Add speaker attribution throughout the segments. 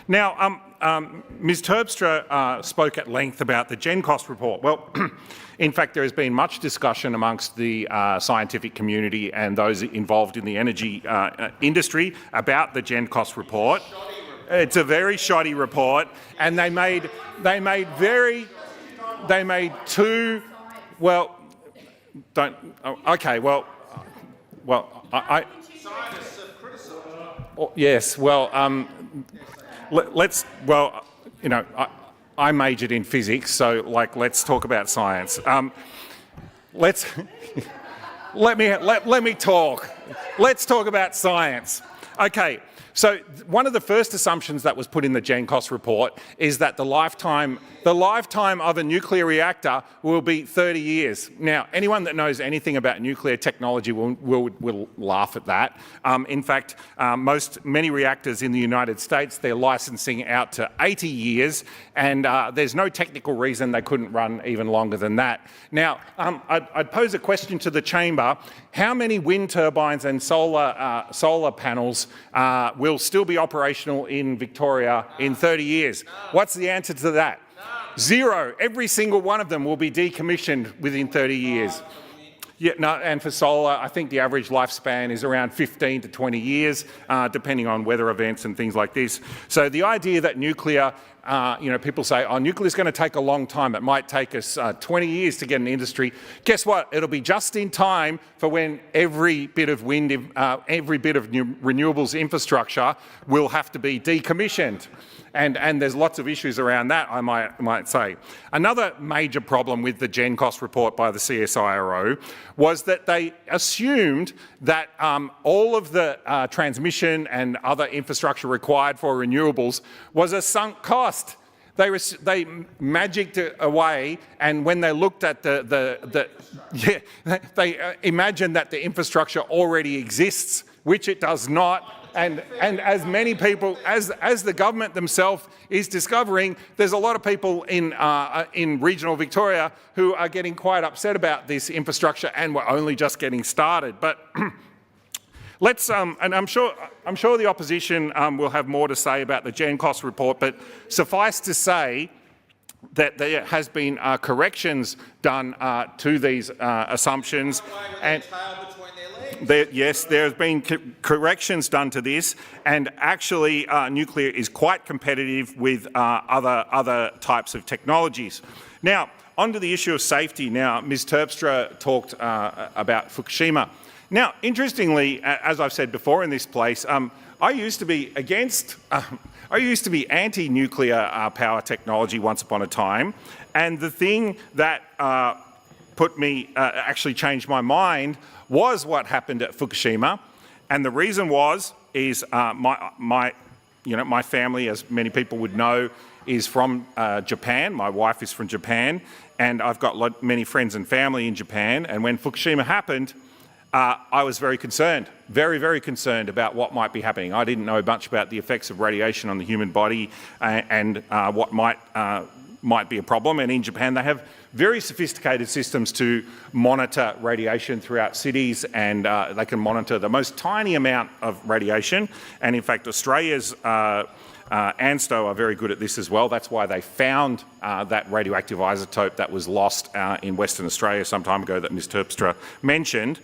Speaker 1: Now, Ms Terpstra spoke at length about the Gen Cost report. Well, in fact, there has been much discussion amongst the scientific community and those involved in the energy industry about the Gen Cost report. It's a very shoddy report, and they made two. Well, don't. Okay. Well, I. Yes. Well. Let's. Well, you know, I majored in physics, so let's talk about science. Let me talk. Let's talk about science. Okay. So one of the first assumptions that was put in the Gen Cost report is that the lifetime of a nuclear reactor will be 30 years. Now, anyone that knows anything about nuclear technology will laugh at that. In fact, many reactors in the United States, they're licensing out to 80 years, and there's no technical reason they couldn't run even longer than that. Now, I'd pose a question to the chamber. How many wind turbines and solar panels will still be operational in Victoria in 30 years? What's the answer to that? Zero. Every single one of them will be decommissioned within 30 years. Yeah, no, and for solar, I think the average lifespan is around 15 to 20 years, depending on weather events and things like this. So the idea that nuclear, people say, oh, nuclear is going to take a long time. It might take us 20 years to get an industry. Guess what? It'll be just in time for when every bit of wind, every bit of renewables infrastructure will have to be decommissioned. And there's lots of issues around that, I might say. Another major problem with the Gen Cost report by the CSIRO was that they assumed that all of the transmission and other infrastructure required for renewables was a sunk cost. They magicked it away, and when they looked at they imagined that the infrastructure already exists, which it does not. And as many people, as the government themselves is discovering, there's a lot of people in regional Victoria who are getting quite upset about this infrastructure, and we're only just getting started. But let's, and I'm sure the opposition will have more to say about the Gen Cost report, but suffice to say that there has been corrections done to these assumptions, and yes, there have been corrections done to this, and actually nuclear is quite competitive with other types of technologies. Now, onto the issue of safety. Now, Ms Terpstra talked about Fukushima. Now, interestingly, as I've said before in this place, I used to be anti-nuclear power technology once upon a time, and the thing that actually changed my mind was what happened at Fukushima, and the reason is my family, as many people would know, is from Japan. My wife is from Japan, and I've got many friends and family in Japan. And when Fukushima happened, I was very concerned, very, very concerned about what might be happening. I didn't know much about the effects of radiation on the human body and what might be a problem. And in Japan, they have very sophisticated systems to monitor radiation throughout cities, and they can monitor the most tiny amount of radiation. And in fact, Australia's ANSTO are very good at this as well. That's why they found that radioactive isotope that was lost in Western Australia some time ago that Ms Terpstra mentioned.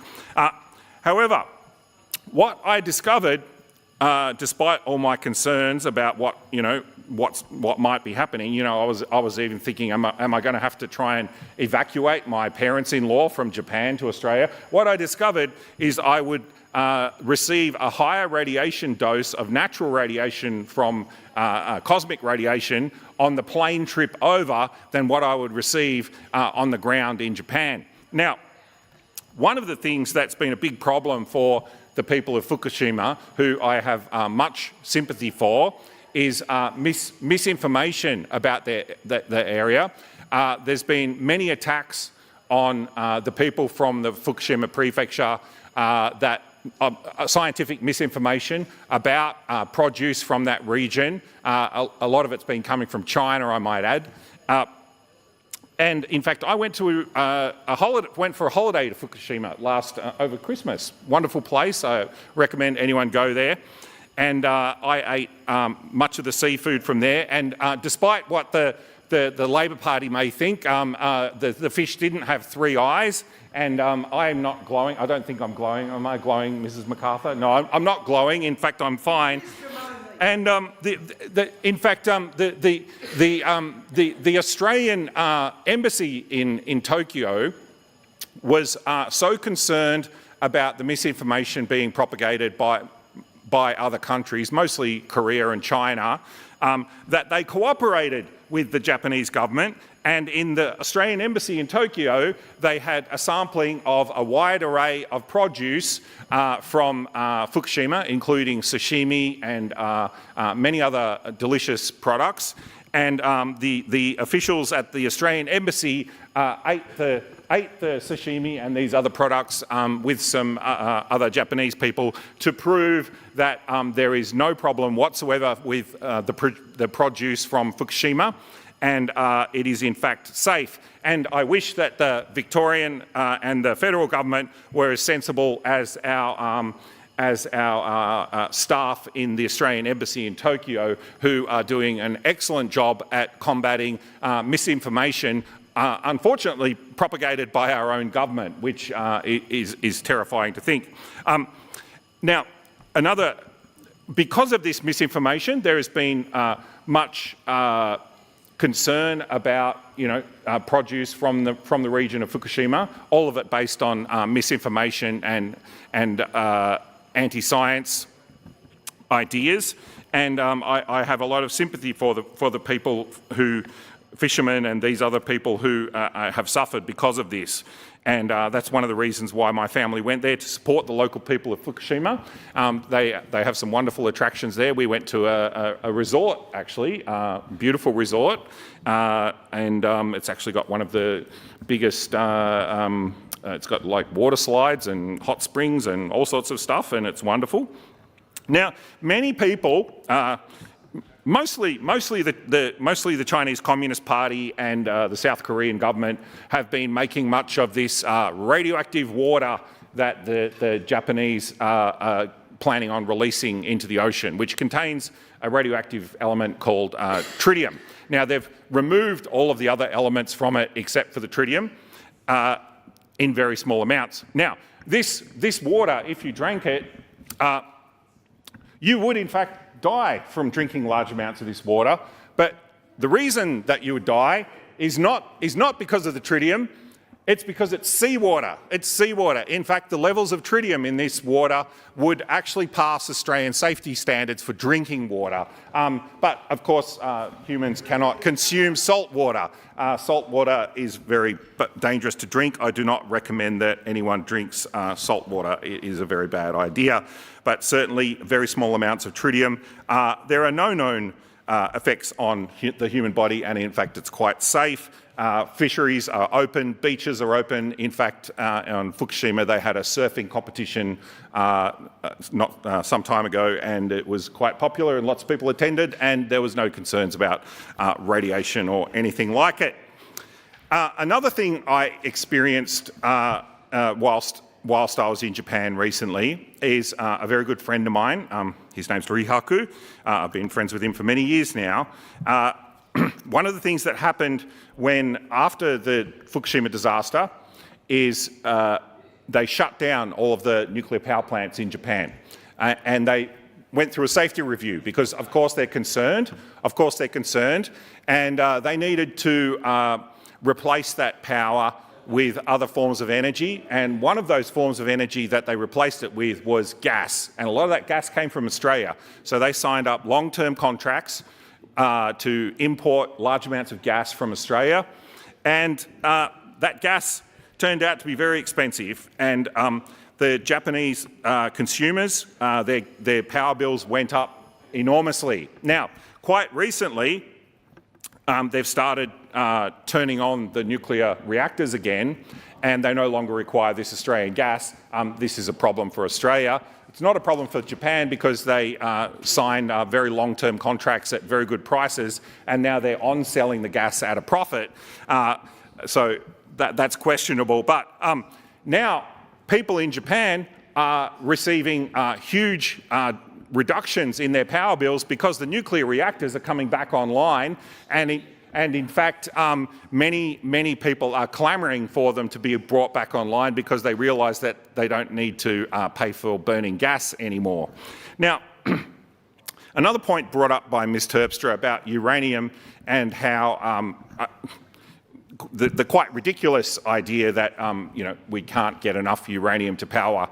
Speaker 1: However, what I discovered, despite all my concerns about what might be happening, I was even thinking, am I going to have to try and evacuate my parents-in-law from Japan to Australia? What I discovered is I would receive a higher radiation dose of natural radiation from cosmic radiation on the plane trip over than what I would receive on the ground in Japan. Now, one of the things that's been a big problem for the people of Fukushima, who I have much sympathy for, is misinformation about the area. There's been many attacks on the people from the Fukushima prefecture scientific misinformation about produce from that region. A lot of it's been coming from China, I might add. And in fact, I went for a holiday to Fukushima over Christmas. Wonderful place. I recommend anyone go there. and I ate much of the seafood from there. And despite what the Labor Party may think, the fish didn't have 3 eyes, and I am not glowing. I don't think I'm glowing. Am I glowing, Mrs. MacArthur? No, I'm not glowing. In fact, I'm fine. And in fact, the Australian embassy in Tokyo was so concerned about the misinformation being propagated by other countries, mostly Korea and China, that they cooperated with the Japanese government, and in the Australian embassy in Tokyo they had a sampling of a wide array of produce from Fukushima, including sashimi and many other delicious products, and the officials at the Australian embassy ate the sashimi and these other products with some other Japanese people to prove that there is no problem whatsoever with the produce from Fukushima, and it is in fact safe. And I wish that the Victorian and the federal government were as sensible as our staff in the Australian embassy in Tokyo, who are doing an excellent job at combating misinformation, unfortunately propagated by our own government, which is terrifying to think. Now, because of this misinformation, there has been much concern about, produce from the region of Fukushima, all of it based on misinformation and anti-science ideas. And I have a lot of sympathy for the people fishermen and these other people who have suffered because of this. And that's one of the reasons why my family went there, to support the local people of Fukushima. They have some wonderful attractions there. We went to a resort, actually, beautiful resort, and it's actually got one of the biggest, it's got like water slides and hot springs and all sorts of stuff, and it's wonderful. Now, many people, mostly the Chinese Communist Party and the South Korean government have been making much of this radioactive water that the Japanese are planning on releasing into the ocean, which contains a radioactive element called tritium. Now, they've removed all of the other elements from it except for the tritium in very small amounts. Now, this water, if you drank it, you would in fact die from drinking large amounts of this water, but the reason that you would die is not because of the tritium, it's because it's seawater. It's seawater. In fact, the levels of tritium in this water would actually pass Australian safety standards for drinking water. But of course, humans cannot consume salt water. Salt water is very dangerous to drink. I do not recommend that anyone drinks salt water. It is a very bad idea. But certainly very small amounts of tritium. There are no known effects on the human body, and in fact it's quite safe. Fisheries are open, beaches are open. In fact, on Fukushima they had a surfing competition some time ago, and it was quite popular and lots of people attended, and there was no concerns about radiation or anything like it. Another thing I experienced whilst I was in Japan recently is a very good friend of mine. His name's Rihaku. I've been friends with him for many years now. One of the things that happened after the Fukushima disaster is they shut down all of the nuclear power plants in Japan, and they went through a safety review because, of course, they're concerned. And they needed to replace that power with other forms of energy, and one of those forms of energy that they replaced it with was gas, and a lot of that gas came from Australia. So they signed up long-term contracts to import large amounts of gas from Australia, and that gas turned out to be very expensive, and the Japanese consumers, their power bills went up enormously. Now, quite recently, they've started turning on the nuclear reactors again, and they no longer require this Australian gas. This is a problem for Australia. It's not a problem for Japan because they signed very long-term contracts at very good prices, and now they're on-selling the gas at a profit. So that's questionable. But now people in Japan are receiving huge reductions in their power bills because the nuclear reactors are coming back online, and in fact, many people are clamouring for them to be brought back online because they realise that they don't need to pay for burning gas anymore. Now, another point brought up by Ms Terpstra about uranium and how the quite ridiculous idea that we can't get enough uranium to power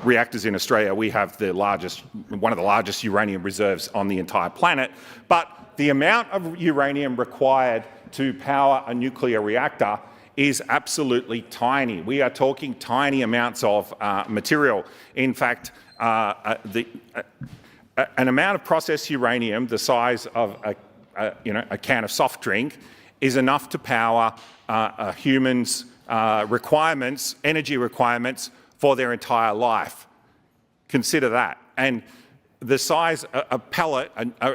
Speaker 1: reactors in Australia. We have one of the largest uranium reserves on the entire planet, but the amount of uranium required to power a nuclear reactor is absolutely tiny. We are talking tiny amounts of material. In fact, an amount of processed uranium the size of a can of soft drink is enough to power a human's energy requirements for their entire life. Consider that. And the size, a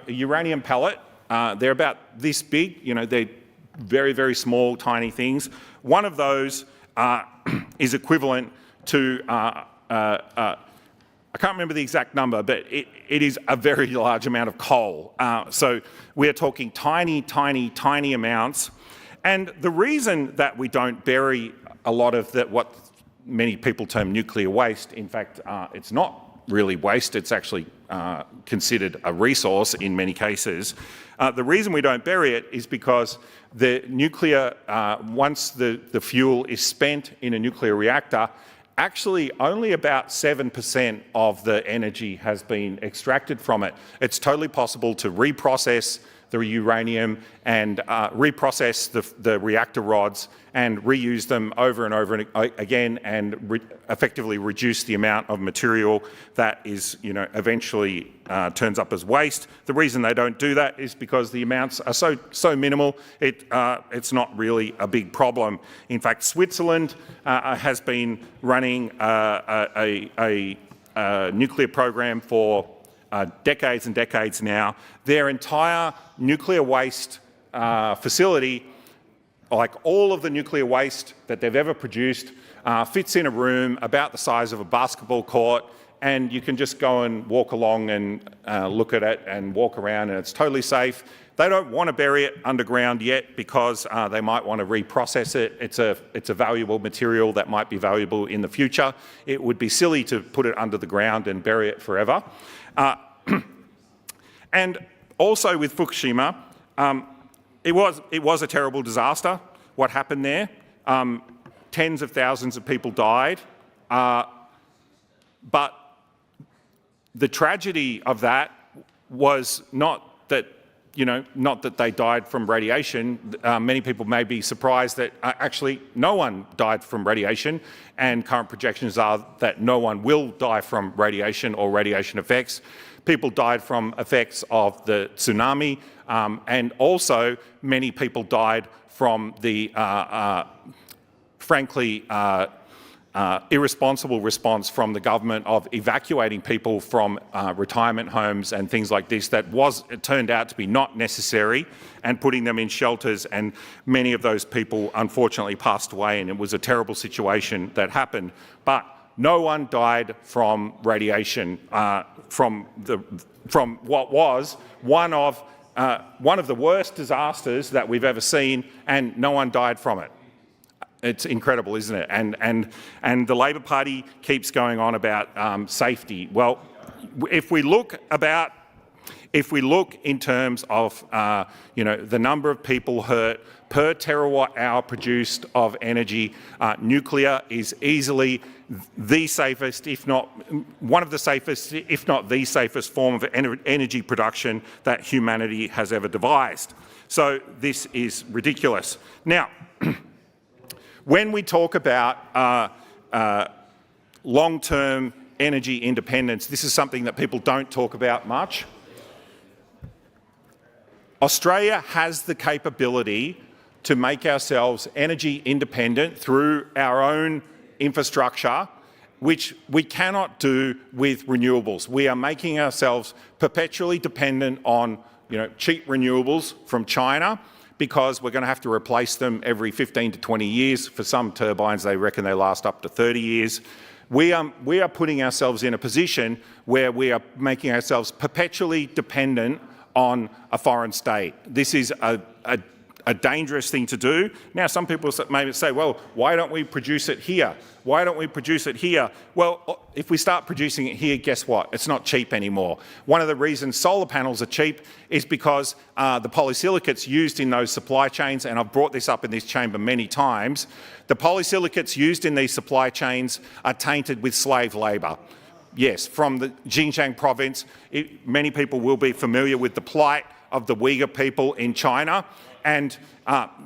Speaker 1: uranium pellet, they're about this big, they're very, very small, tiny things. One of those is equivalent to, I can't remember the exact number, but it is a very large amount of coal. So we're talking tiny, tiny, tiny amounts. And the reason that we don't bury a lot of what many people term nuclear waste, in fact, it's not really waste, it's actually considered a resource in many cases. The reason we don't bury it is because the nuclear, once the fuel is spent in a nuclear reactor, actually only about 7% of the energy has been extracted from it. It's totally possible to reprocess the uranium and reprocess the reactor rods and reuse them over and over again and effectively reduce the amount of material that is, eventually turns up as waste. The reason they don't do that is because the amounts are so minimal, it's not really a big problem. In fact, Switzerland has been running a nuclear program for decades and decades now. Their entire nuclear waste facility, like all of the nuclear waste that they've ever produced, fits in a room about the size of a basketball court, and you can just go and walk along and look at it and walk around, and it's totally safe. They don't want to bury it underground yet because they might want to reprocess it. It's a valuable material that might be valuable in the future. It would be silly to put it under the ground and bury it forever. And also with Fukushima, it was a terrible disaster, what happened there. Tens of thousands of people died, but the tragedy of that was not that they died from radiation. Many people may be surprised that actually no one died from radiation, and current projections are that no one will die from radiation or radiation effects. People died from effects of the tsunami, and also many people died from the, frankly, irresponsible response from the government of evacuating people from retirement homes and things like this it turned out to be not necessary, and putting them in shelters, and many of those people unfortunately passed away, and it was a terrible situation that happened. But no one died from radiation, from what was one of the worst disasters that we've ever seen, and no one died from it. It's incredible, isn't it? And the Labor Party keeps going on about safety. Well, if we look in terms of the number of people hurt per terawatt hour produced of energy, nuclear is easily the safest, if not one of the safest, if not the safest form of energy production that humanity has ever devised. So this is ridiculous. Now, when we talk about long-term energy independence, this is something that people don't talk about much. Australia has the capability to make ourselves energy independent through our own infrastructure, which we cannot do with renewables. We are making ourselves perpetually dependent on cheap renewables from China, because we're going to have to replace them every 15 to 20 years. For some turbines, they reckon they last up to 30 years. we are putting ourselves in a position where we are making ourselves perpetually dependent on a foreign state. This is a dangerous thing to do. Now, some people may say, well, why don't we produce it here? Why don't we produce it here? Well, if we start producing it here, guess what? It's not cheap anymore. One of the reasons solar panels are cheap is because the polysilicates used in those supply chains, and I've brought this up in this chamber many times, the polysilicates used in these supply chains are tainted with slave labour. Yes, from the Xinjiang province, many people will be familiar with the plight of the Uyghur people in China, and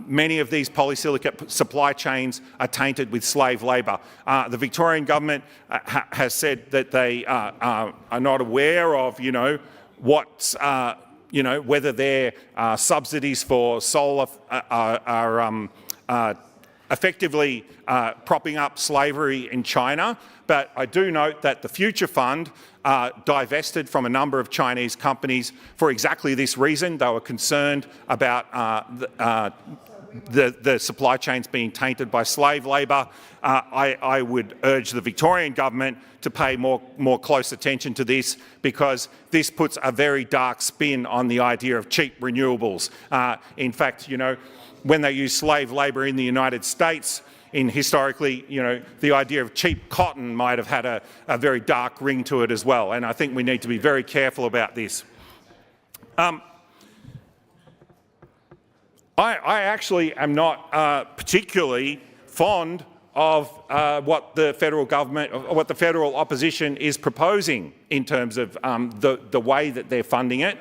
Speaker 1: many of these polysilicate supply chains are tainted with slave labour. The Victorian Government has said that they are not aware of, what's, whether their subsidies for solar are effectively propping up slavery in China. But I do note that the Future Fund divested from a number of Chinese companies for exactly this reason. They were concerned about the supply chains being tainted by slave labour. I would urge the Victorian Government to pay more close attention to this, because this puts a very dark spin on the idea of cheap renewables. In fact, when they use slave labour in the United States, historically, the idea of cheap cotton might have had a very dark ring to it as well, and I think we need to be very careful about this. I actually am not particularly fond of what the federal government, what the federal opposition is proposing in terms of the way that they're funding it.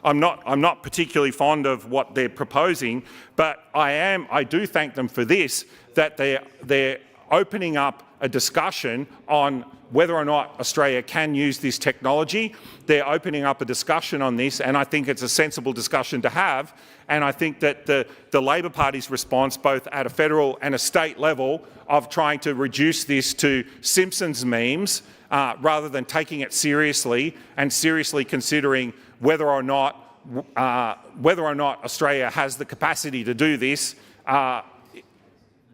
Speaker 1: I'm not particularly fond of what they're proposing, but I do thank them for this, that they're opening up a discussion on whether or not Australia can use this technology. They're opening up a discussion on this, and I think it's a sensible discussion to have. And I think that the Labor Party's response, both at a federal and a state level, of trying to reduce this to Simpsons memes, rather than taking it seriously and seriously considering whether or not Australia has the capacity to do this,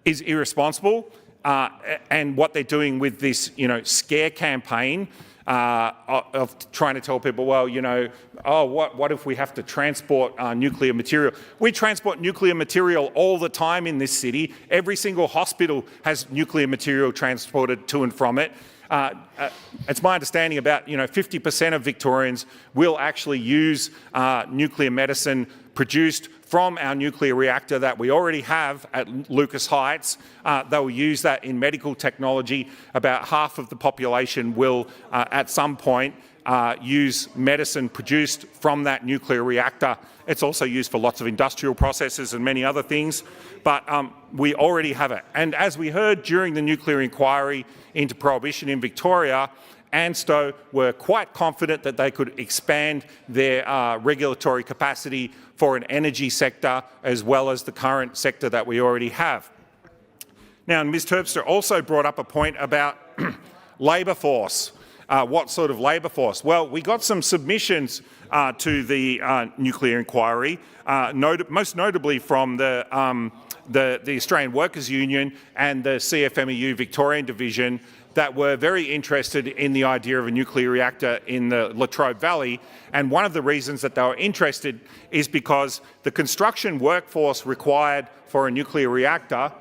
Speaker 1: is irresponsible. And what they're doing with this, scare campaign of trying to tell people, well, what if we have to transport nuclear material? We transport nuclear material all the time in this city. Every single hospital has nuclear material transported to and from it. It's my understanding about 50% of Victorians will actually use nuclear medicine produced from our nuclear reactor that we already have at Lucas Heights. They will use that in medical technology. About half of the population will at some point use medicine produced from that nuclear reactor. It's also used for lots of industrial processes and many other things, but we already have it. And as we heard during the nuclear inquiry into prohibition in Victoria, ANSTO were quite confident that they could expand their regulatory capacity for an energy sector as well as the current sector that we already have. Now, Ms Terpstra also brought up a point about labour force. What sort of labour force? Well, we got some submissions to the nuclear inquiry, most notably from the Australian Workers' Union and the CFMEU Victorian Division, that were very interested in the idea of a nuclear reactor in the Latrobe Valley. And one of the reasons that they were interested is because the construction workforce required for a nuclear reactor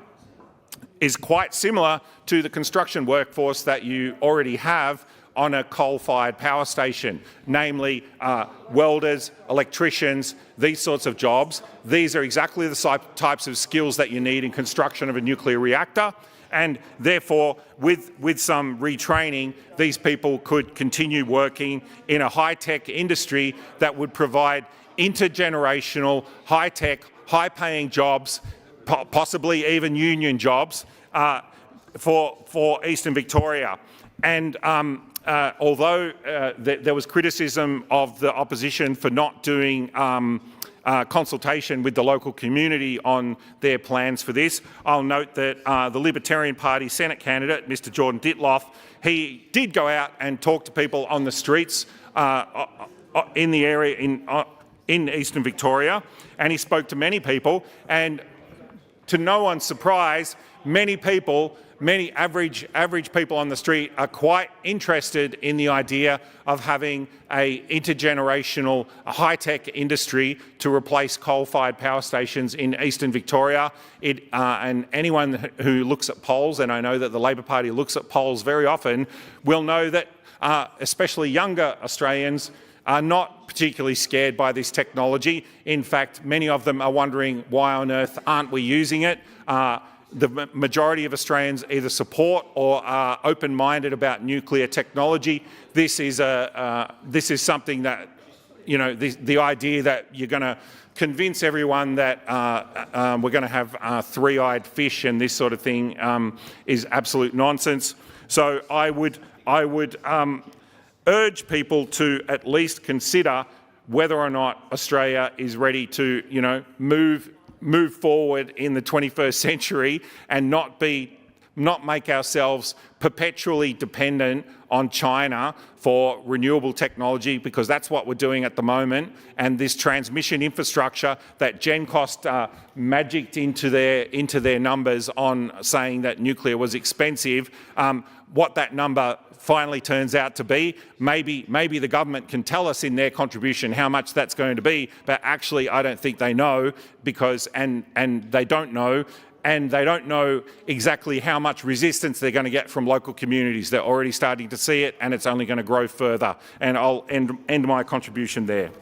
Speaker 1: is quite similar to the construction workforce that you already have on a coal-fired power station, namely welders, electricians, these sorts of jobs. These are exactly the types of skills that you need in construction of a nuclear reactor. And therefore, with some retraining, these people could continue working in a high-tech industry that would provide intergenerational, high-tech, high-paying jobs, possibly even union jobs, for Eastern Victoria. And although there was criticism of the opposition for not doing consultation with the local community on their plans for this, I'll note that the Libertarian Party Senate candidate, Mr Jordan Ditloff, he did go out and talk to people on the streets in the area in Eastern Victoria, and he spoke to many people, and to no one's surprise, many people many average people on the street are quite interested in the idea of having a intergenerational high-tech industry to replace coal-fired power stations in eastern Victoria. And anyone who looks at polls, and I know that the Labor Party looks at polls very often, will know that especially younger Australians are not particularly scared by this technology. In fact, many of them are wondering why on earth aren't we using it. The majority of Australians either support or are open-minded about nuclear technology. This is something that, you know, the idea that you're going to convince everyone that we're going to have three-eyed fish and this sort of thing is absolute nonsense. So I would urge people to at least consider whether or not Australia is ready to, you know, move forward in the 21st century and not make ourselves perpetually dependent on China for renewable technology, because that's what we're doing at the moment. And this transmission infrastructure that GenCost magicked into their numbers on saying that nuclear was expensive, what that number finally turns out to be, maybe the government can tell us in their contribution how much that's going to be, but actually I don't think they know, because and they don't know. And they don't know exactly how much resistance they're going to get from local communities. They're already starting to see it, and it's only going to grow further. And I'll end my contribution there.